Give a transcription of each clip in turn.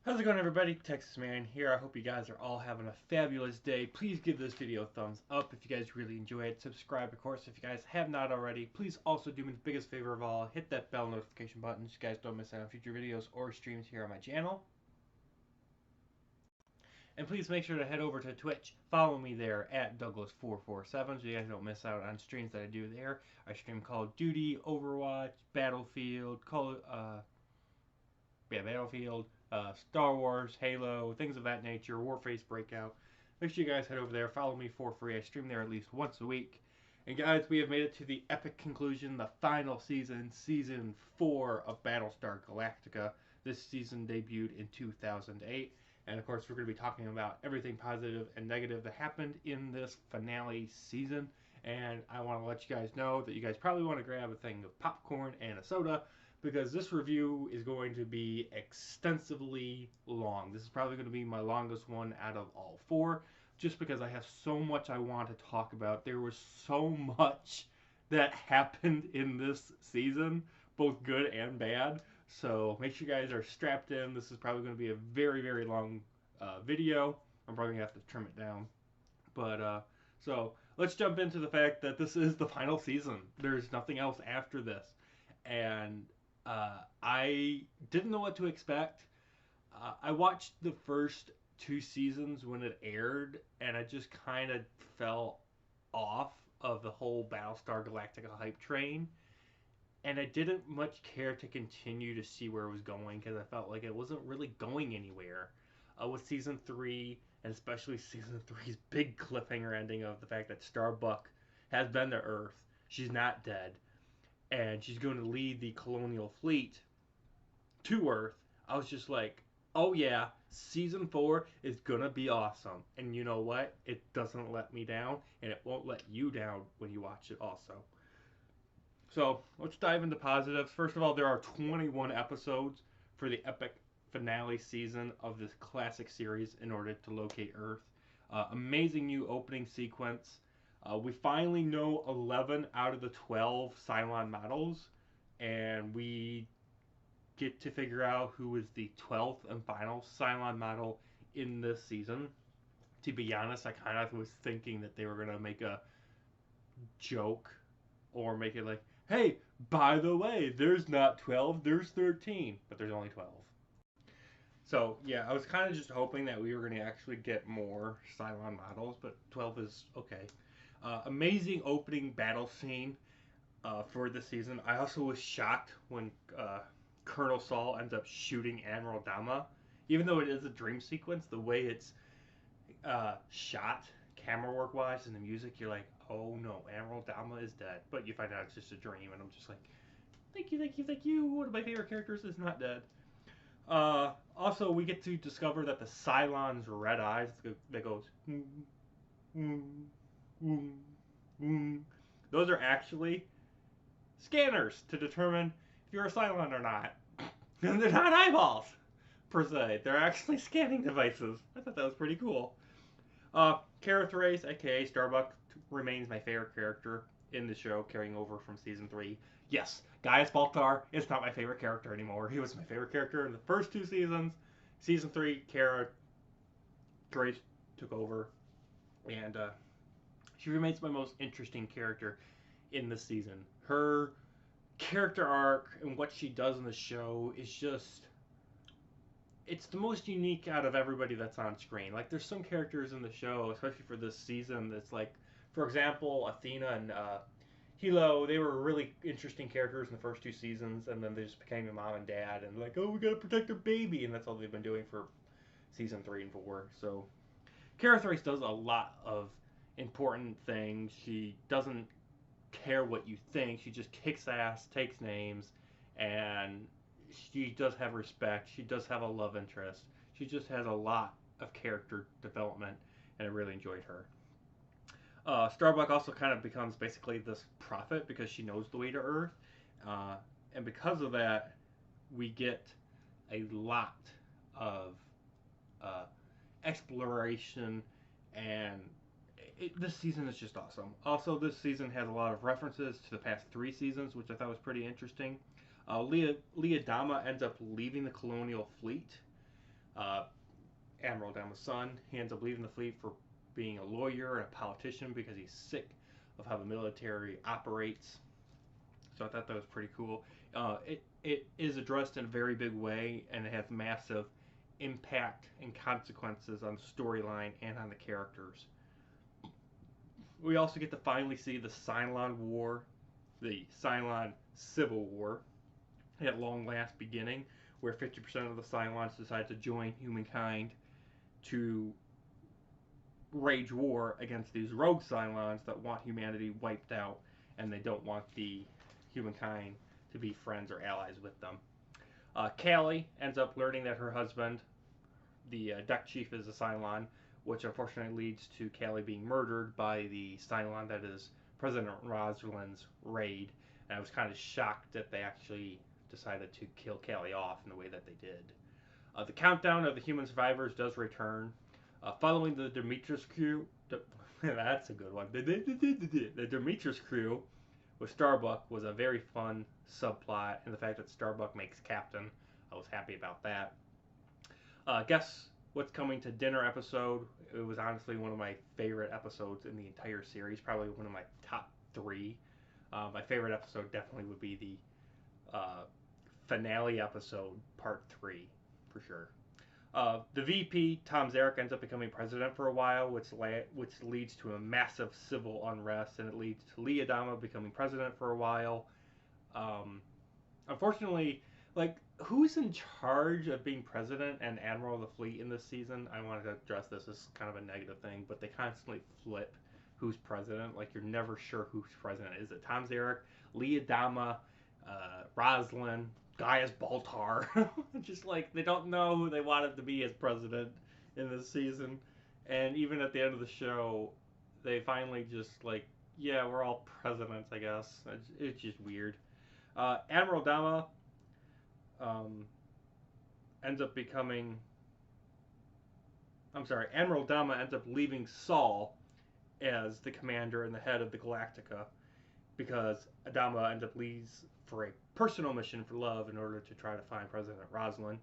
How's it going, everybody? Texas Man here. I hope you guys are all having a fabulous day. Please give this video a thumbs up if you guys really enjoy it. Subscribe, of course, if you guys have not already. Please also do me the biggest favor of all, hit that bell notification button so you guys don't miss out on future videos or streams here on my channel. And please make sure to head over to Twitch. Follow me there at Douglas447 so you guys don't miss out on streams that I do there. I stream Call of Duty, Overwatch, Battlefield, Battlefield, Star Wars, Halo, things of that nature, Warface Breakout. Make sure you guys head over there. Follow me for free. I stream there at least once a week. And guys, we have made it to the epic conclusion, the final season, Season 4 of Battlestar Galactica. This season debuted in 2008. And of course, we're going to be talking about everything positive and negative that happened in this finale season. And I want to let you guys know that you guys probably want to grab a thing of popcorn and a soda, because this review is going to be extensively long. This is probably going to be my longest one out of all four, just because I have so much I want to talk about. There was so much that happened in this season, both good and bad. So make sure you guys are strapped in. This is probably going to be a very, very long video. I'm probably going to have to trim it down. But so let's jump into the fact that this is the final season. There's nothing else after this. And I didn't know what to expect. I watched the first two seasons when it aired, and I just kind of fell off of the whole Battlestar Galactica hype train. And I didn't much care to continue to see where it was going because I felt like it wasn't really going anywhere. With season 3, and especially season 3's big cliffhanger ending of the fact that Starbuck has been to Earth, she's not dead, and she's going to lead the colonial fleet to Earth. I was just like, oh yeah, season 4 is gonna be awesome. And you know what? It doesn't let me down, and it won't let you down when you watch it also. So let's dive into positives. First of all, there are 21 episodes for the epic finale season of this classic series in order to locate Earth. Amazing new opening sequence. We finally know 11 out of the 12 Cylon models, and we get to figure out who is the 12th and final Cylon model in this season. To be honest, I kind of was thinking that they were going to make a joke or make it like, hey, by the way, there's not 12, there's 13, but there's only 12. So, yeah, I was kind of just hoping that we were going to actually get more Cylon models, but 12 is okay. Amazing opening battle scene for the season. I also was shocked when Colonel Saul ends up shooting Admiral Dama. Even though it is a dream sequence, the way it's shot, camera work wise, and the music, you're like, oh no, Admiral Dama is dead. But you find out it's just a dream, and I'm just like, thank you, thank you, thank you. One of my favorite characters is not dead. Also, we get to discover that the Cylon's red eyes that goes, those are actually scanners to determine if you're a Cylon or not. And they're not eyeballs, per se. They're actually scanning devices. I thought that was pretty cool. Kara Thrace, aka Starbuck, remains my favorite character in the show, carrying over from season 3. Yes, Gaius Baltar is not my favorite character anymore. He was my favorite character in the first 2 seasons. Season 3, Kara Thrace took over, and she remains my most interesting character in this season. Her character arc and what she does in the show is just, it's the most unique out of everybody that's on screen. Like, there's some characters in the show, especially for this season, that's like, for example, Athena and Hilo, they were really interesting characters in the first 2 seasons, and then they just became a mom and dad, and like, oh, we gotta protect our baby, and that's all they've been doing for season 3 and 4. So, Kara Thrace does a lot of important things. She doesn't care what you think. She just kicks ass, takes names, and she does have respect. She does have a love interest. She just has a lot of character development, and I really enjoyed her. Starbuck also kind of becomes basically this prophet because she knows the way to Earth, and because of that, we get a lot of exploration, and this season is just awesome. Also, this season has a lot of references to the past 3 seasons, which I thought was pretty interesting. Leah Dama ends up leaving the colonial fleet Uh, Admiral Dama's son, he ends up leaving the fleet for being a lawyer and a politician because he's sick of how the military operates. So I thought that was pretty cool. It is addressed in a very big way, and it has massive impact and consequences on the storyline and on the characters. We also get to finally see the Cylon War, the Cylon Civil War, at long last beginning, where 50% of the Cylons decide to join humankind to wage war against these rogue Cylons that want humanity wiped out, and they don't want the humankind to be friends or allies with them. Callie ends up learning that her husband, the deck chief, is a Cylon, which unfortunately leads to Callie being murdered by the Cylon that is President Rosalind's raid. And I was kind of shocked that they actually decided to kill Callie off in the way that they did. The countdown of the human survivors does return. Following the Demetrius crew, that's a good one. The Demetrius crew with Starbuck was a very fun subplot, and the fact that Starbuck makes captain, I was happy about that. Guess what's coming to dinner episode? It was honestly one of my favorite episodes in the entire series, probably one of my top 3. My favorite episode definitely would be the finale episode, part 3, for sure. The VP, Tom Zarek, ends up becoming president for a while, which leads to a massive civil unrest, and it leads to Lee Adama becoming president for a while. Unfortunately, like, who's in charge of being president and admiral of the fleet in this season? I wanted to address this as kind of a negative thing, but they constantly flip who's president. Like, you're never sure who's president. Is it Tom Zarek, Lee Adama, Rosalind, Gaius Baltar? Just like, they don't know who they wanted to be as president in this season. And even at the end of the show, they finally just like, yeah, we're all presidents, I guess. It's just weird. Admiral Dama ends up becoming... Admiral Dama ends up leaving Saul as the commander and the head of the Galactica because Adama ends up leaves for a personal mission for love in order to try to find President Rosalind.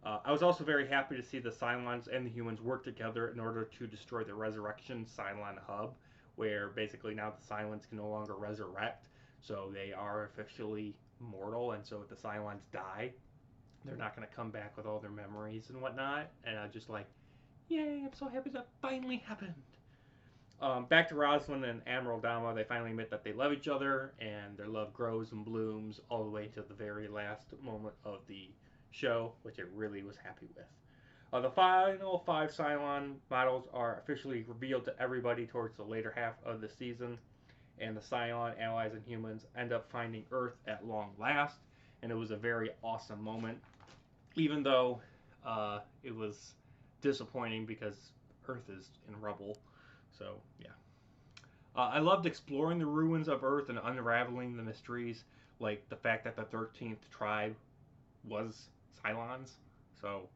I was also very happy to see the Cylons and the humans work together in order to destroy the Resurrection Cylon hub, where basically now the Cylons can no longer resurrect, so they are officially mortal, and so if the Cylons die, they're not going to come back with all their memories and whatnot, and I just like, yay, I'm so happy that finally happened. Back to Rosalind and Admiral Dama, they finally admit that they love each other, and their love grows and blooms all the way to the very last moment of the show, which I really was happy with. The final 5 Cylon models are officially revealed to everybody towards the later half of the season, and the Cylon allies and humans end up finding Earth at long last, and it was a very awesome moment, even though it was disappointing because Earth is in rubble. So, yeah. I loved exploring the ruins of Earth and unraveling the mysteries, like the fact that the 13th tribe was Cylons. So,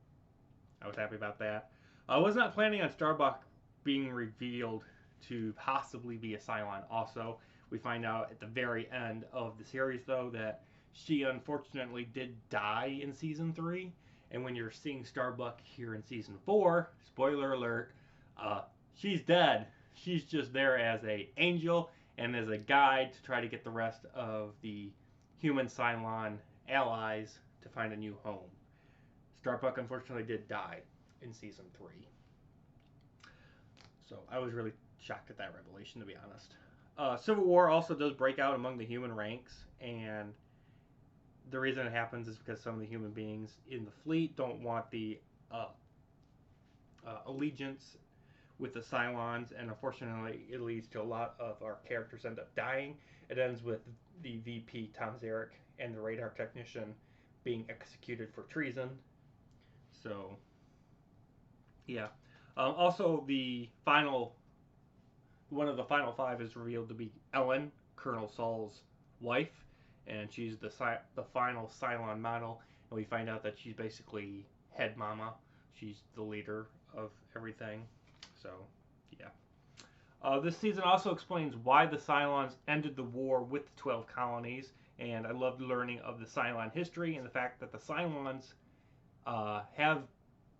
I was happy about that. I was not planning on Starbuck being revealed to possibly be a Cylon also. We find out at the very end of the series, though, that she unfortunately did die in Season 3. And when you're seeing Starbuck here in Season 4, spoiler alert, she's dead. She's just there as an angel and as a guide to try to get the rest of the human Cylon allies to find a new home. Starbuck unfortunately did die in Season 3. So I was really shocked at that revelation, to be honest. Civil War also does break out among the human ranks, and the reason it happens is because some of the human beings in the fleet don't want the allegiance with the Cylons, and unfortunately it leads to a lot of our characters end up dying. It ends with the VP, Tom Zarek, and the radar technician being executed for treason. So, yeah. Also, one of the final 5 is revealed to be Ellen, Colonel Saul's wife, and she's the final Cylon model, and we find out that she's basically head mama. She's the leader of everything. So, yeah. This season also explains why the Cylons ended the war with the 12 colonies, and I loved learning of the Cylon history and the fact that the Cylons have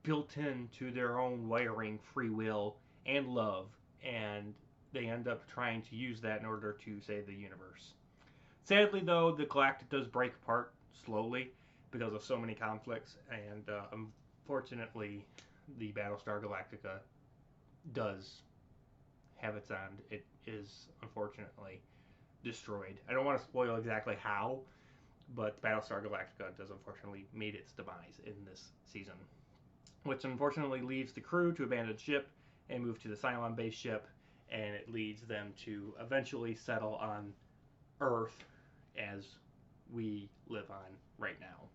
built into their own wiring, free will, and love, and they end up trying to use that in order to save the universe. Sadly, though, the Galactic does break apart slowly because of so many conflicts, and unfortunately, the Battlestar Galactica does have its end. It is unfortunately destroyed. I don't want to spoil exactly how, but Battlestar Galactica does unfortunately meet its demise in this season, which unfortunately leaves the crew to abandon ship and move to the Cylon base ship, and it leads them to eventually settle on Earth as we live on right now.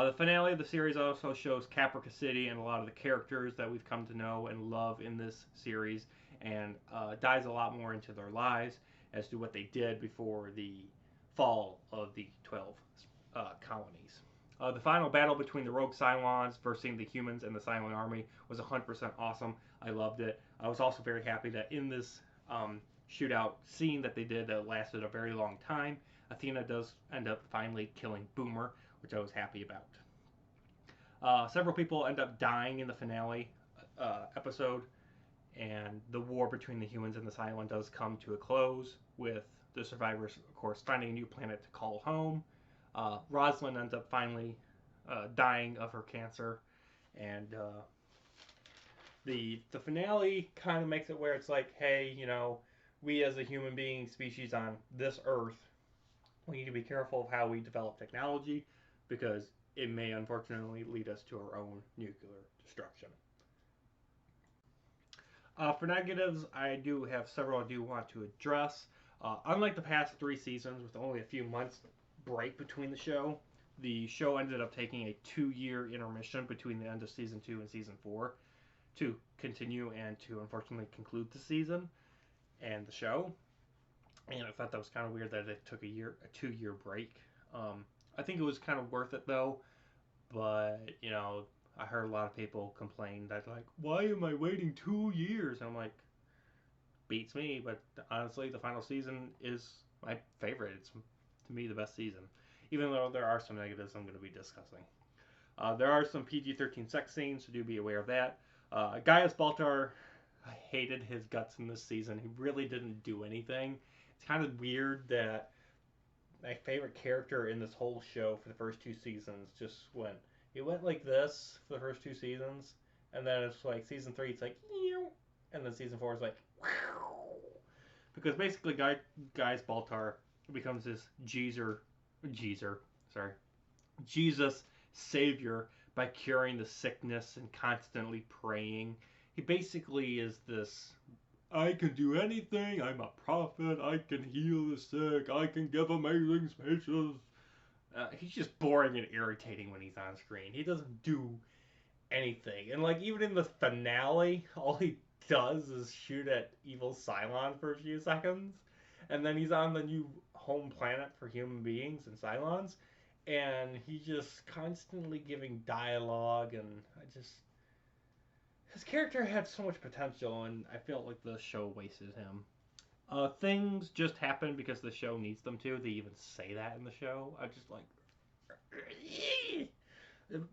The finale of the series also shows Caprica City and a lot of the characters that we've come to know and love in this series, and dives a lot more into their lives as to what they did before the fall of the 12 colonies. The final battle between the rogue Cylons versus the humans and the Cylon army was 100% awesome. I loved it. I was also very happy that in this shootout scene that they did that lasted a very long time, Athena does end up finally killing Boomer, which I was happy about. Several people end up dying in the finale episode, and the war between the humans and the Cylon does come to a close, with the survivors, of course, finding a new planet to call home. Rosalind ends up finally dying of her cancer, and the finale kind of makes it where it's like, hey, we as a human being species on this Earth, we need to be careful of how we develop technology, because it may unfortunately lead us to our own nuclear destruction. For negatives, I do have several I do want to address. Unlike the past 3 seasons, with only a few months break between the show ended up taking a 2-year intermission between the end of season 2 and season 4 to continue and to unfortunately conclude the season and the show. And I thought that was kind of weird that it took a 2-year break. I think it was kind of worth it though, but I heard a lot of people complain that, like, why am I waiting 2 years? And I'm like, beats me. But honestly, the final season is my favorite. It's, to me, the best season, even though there are some negatives I'm going to be discussing. There are some PG-13 sex scenes, so do be aware of that. Gaius Baltar, I hated his guts in this season. He really didn't do anything. It's kind of weird that my favorite character in this whole show for the first 2 seasons just went. It went like this for the first 2 seasons, and then it's like season 3, it's like, and then season 4 is like, because basically Gaius Baltar becomes this Jesus savior by curing the sickness and constantly praying. He basically is this, I can do anything, I'm a prophet, I can heal the sick, I can give amazing speeches. He's just boring and irritating when he's on screen. He doesn't do anything. And like even in the finale, all he does is shoot at evil Cylon for a few seconds. And then he's on the new home planet for human beings and Cylons. And he's just constantly giving dialogue, and his character had so much potential, and I felt like the show wasted him. Things just happen because the show needs them to. They even say that in the show. I'm just like,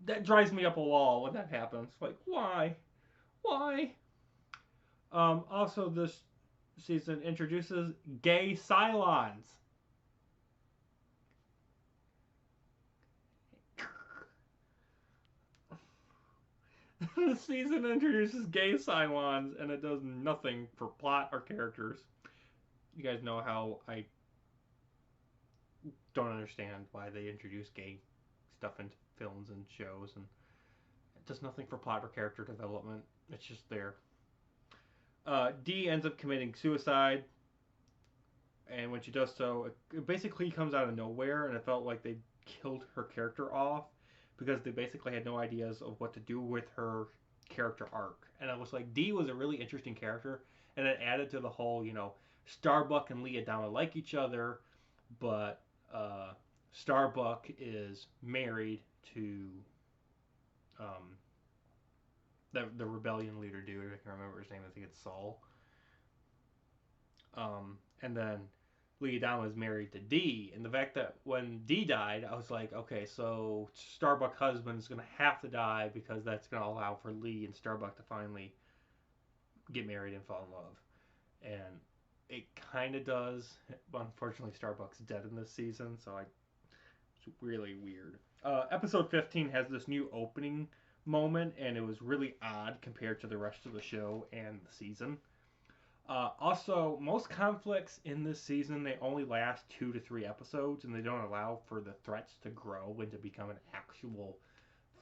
that drives me up a wall when that happens. Like, why? Also, this season introduces gay Cylons. The season introduces gay Cylons, and it does nothing for plot or characters. You guys know how I don't understand why they introduce gay stuff into films and shows, and it does nothing for plot or character development. It's just there. Dee ends up committing suicide, and when she does so, it basically comes out of nowhere, and it felt like they killed her character off because they basically had no ideas of what to do with her character arc. And I was like, Dee was a really interesting character, and it added to the whole, Starbuck and Leah Dama like each other, but Starbuck is married to the rebellion leader dude. I can't remember his name. I think it's Saul. And then Lee Adama is married to D, and the fact that when D died, I was like, okay, so Starbuck husband is gonna have to die because that's gonna allow for Lee and Starbuck to finally get married and fall in love. And it kind of does, but unfortunately Starbuck's dead in this season, so it's really weird. Episode 15 has this new opening moment, and it was really odd compared to the rest of the show and the season. Also, most conflicts in this season, they only last 2 to 3 episodes, and they don't allow for the threats to grow and to become an actual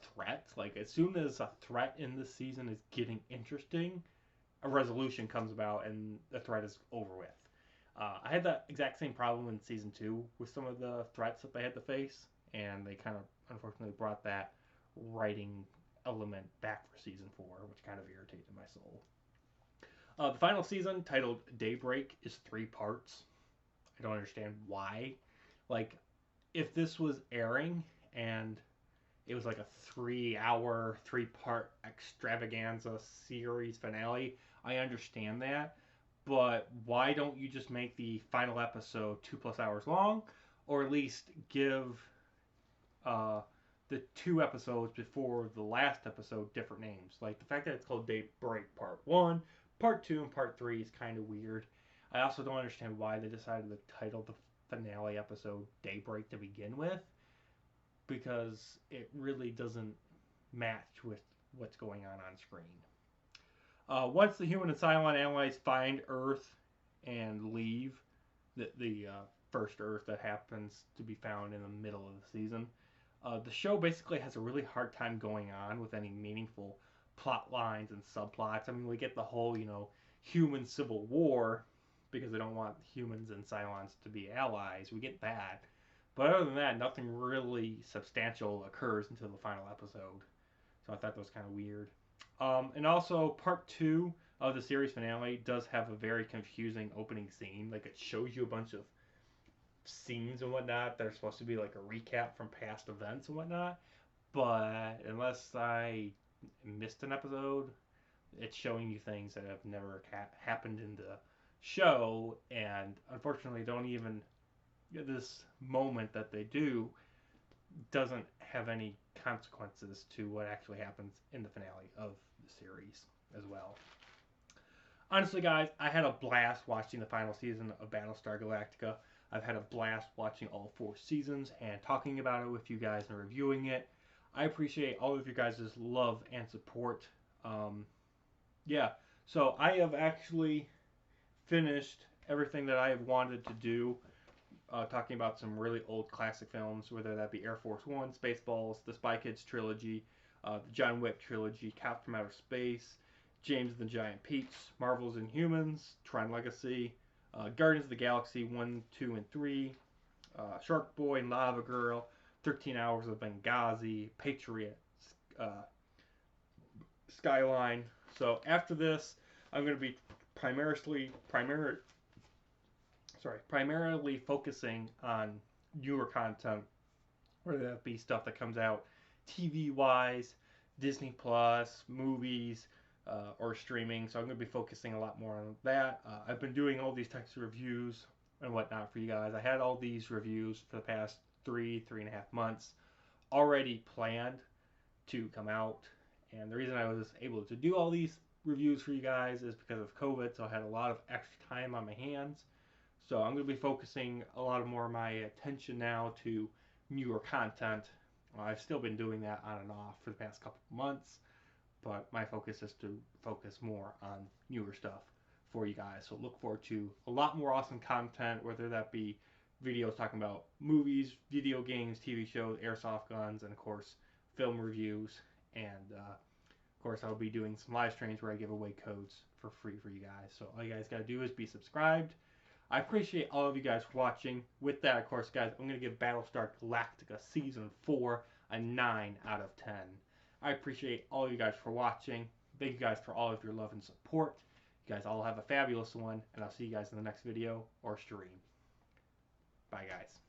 threat. Like, as soon as a threat in this season is getting interesting, a resolution comes about and the threat is over with. I had that exact same problem in season 2 with some of the threats that they had to face, and they kind of unfortunately brought that writing element back for season 4, which kind of irritated my soul. The final season, titled Daybreak, is 3 parts. I don't understand why. Like, if this was airing and it was like a 3-hour, 3-part extravaganza series finale, I understand that. But why don't you just make the final episode 2+ hours long, or at least give the 2 episodes before the last episode different names? Like, the fact that it's called Daybreak Part 1, Part 2, and Part 3 is kind of weird. I also don't understand why they decided to title the finale episode Daybreak to begin with, because it really doesn't match with what's going on screen. Once the human and Cylon allies find Earth and leave, the first Earth that happens to be found in the middle of the season, the show basically has a really hard time going on with any meaningful plot lines and subplots. I mean, we get the whole, human civil war because they don't want humans and Cylons to be allies. We get that. But other than that, nothing really substantial occurs until the final episode. So I thought that was kind of weird. And also, part 2 of the series finale does have a very confusing opening scene. Like, it shows you a bunch of scenes and whatnot that are supposed to be like a recap from past events and whatnot. But unless I missed an episode, it's showing you things that have never happened in the show. And unfortunately, don't even... this moment that they do doesn't have any consequences to what actually happens in the finale of the series as well. Honestly, guys, I had a blast watching the final season of Battlestar Galactica. I've had a blast watching all 4 seasons and talking about it with you guys and reviewing it. I appreciate all of you guys' love and support. Yeah, so I have actually finished everything that I have wanted to do. Talking about some really old classic films, whether that be Air Force One, Spaceballs, the Spy Kids trilogy, the John Wick trilogy, Captain from Outer Space, James and the Giant Peach, Marvel's Inhumans, Tron Legacy, Guardians of the Galaxy 1, 2, and 3, Shark Boy and Lava Girl, 13 Hours of Benghazi, Patriot, Skyline. So after this, I'm going to be primarily focusing on newer content, whether that be stuff that comes out TV-wise, Disney Plus, movies, or streaming. So I'm going to be focusing a lot more on that. I've been doing all these types of reviews and whatnot for you guys. I had all these reviews for the past 3.5 months already planned to come out. And the reason I was able to do all these reviews for you guys is because of COVID, so I had a lot of extra time on my hands. So I'm going to be focusing a lot more of my attention now to newer content. I've still been doing that on and off for the past couple of months, but my focus is to focus more on newer stuff for you guys. So look forward to a lot more awesome content, whether that be videos talking about movies, video games, TV shows, airsoft guns, and of course film reviews. And of course I'll be doing some live streams where I give away codes for free for you guys. So all you guys got to do is be subscribed. I appreciate all of you guys watching. With that, of course, guys, I'm going to give Battlestar Galactica Season 4 a 9 out of 10. I appreciate all of you guys for watching. Thank you guys for all of your love and support. You guys all have a fabulous one, and I'll see you guys in the next video or stream. Bye, guys.